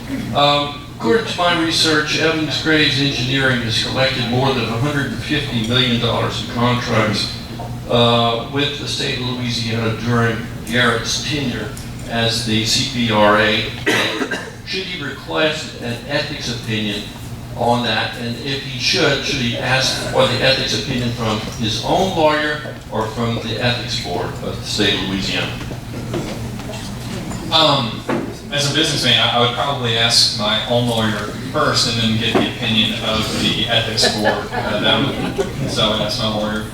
According to my research, Evans Graves Engineering has collected more than $150 million in contracts with the state of Louisiana during Garrett's tenure as the CPRA. Should he request an ethics opinion on that? And if he should he ask for the ethics opinion from his own lawyer or from the ethics board of the state of Louisiana? As a businessman, I would probably ask my own lawyer first and then get the opinion of the ethics board. So I would ask my lawyer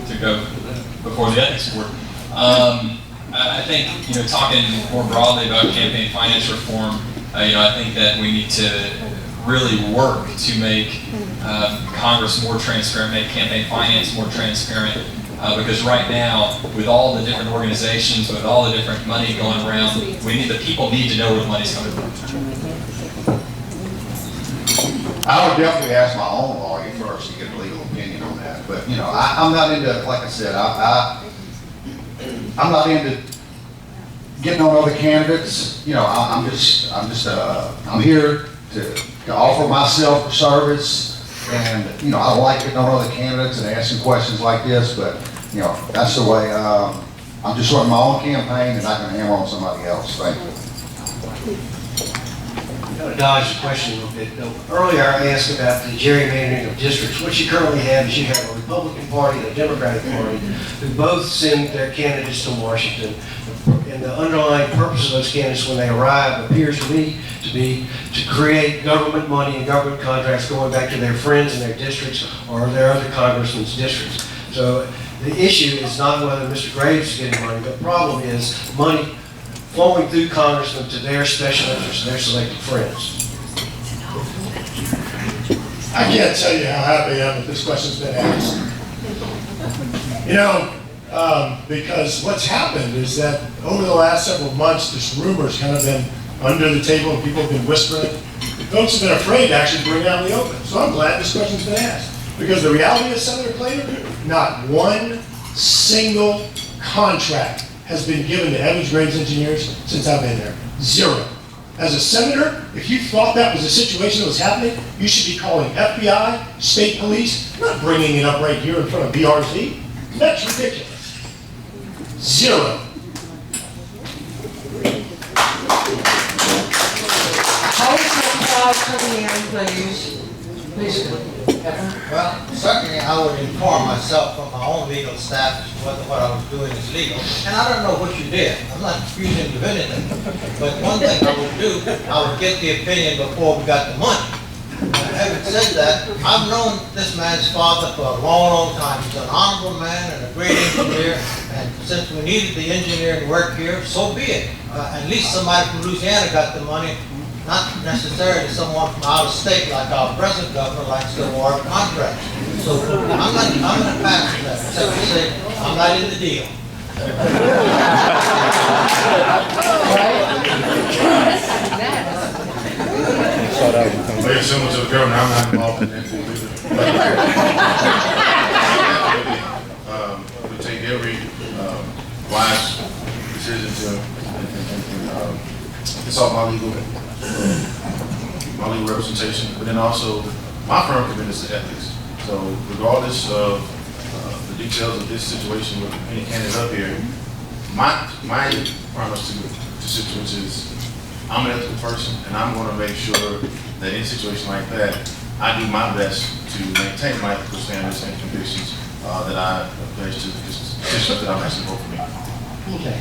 to go before the ethics board. I think, talking more broadly about campaign finance reform, I think that we need to really work to make Congress more transparent, make campaign finance more transparent. Because right now, with all the different organizations, with all the different money going around, the people need to know where the money's coming from. I would definitely ask my own lawyer first to get a legal opinion on that. But I'm not into, like I said, I'm not into getting on other candidates. I'm here to offer myself for service. And, I like getting on other candidates and asking questions like this, but, that's the way, I'm just running my own campaign and not going to hammer on somebody else. Thank you. Dodge the question a little bit. Earlier I asked about the gerrymandering of districts. What you currently have is you have a Republican Party and a Democratic Party who both send their candidates to Washington. And the underlying purpose of those candidates when they arrive appears to me to be to create government money and government contracts going back to their friends in their districts or their other congressmen's districts. So the issue is not whether Mr. Graves is getting money, the problem is money flowing through congressmen to their special interests and their selected friends. I can't tell you how happy I am that this question's been asked. Because what's happened is that over the last several months, this rumor's kind of been under the table and people have been whispering it. Folks have been afraid to actually bring it out in the open. So I'm glad this question's been asked. Because the reality is, Senator Clayton, not one single contract has been given to Evans Graves Engineers since I've been there. Zero. As a senator, if you thought that was a situation that was happening, you should be calling FBI, state police, not bringing it up right here in front of BRZ. That's ridiculous. Zero. Hold the applause to the end, please. Please go. Well, certainly I would inform myself from my own legal staff as to whether what I was doing is legal. And I don't know what you did. I'm not accusing you of anything. But one thing I would do, I would get the opinion before we got the money. And having said that, I've known this man's father for a long, long time. He's an honorable man and a great engineer. And since we needed the engineering work here, so be it. At least somebody from Louisiana got the money. Not necessarily someone from out of state like our present governor likes to award contracts. So I'm going to pass that, except to say I'm not in the deal. Very similar to the governor, I'm not involved in that. We take every wise decision to consult my legal representation, but then also my firm commitments to ethics. So regardless of the details of this situation with any candidate up here, my promise to constituents is I'm an ethical person, and I'm going to make sure that in a situation like that, I do my best to maintain my ethical standards and convictions that I pledge to the constituents that I'm asking for me. Okay.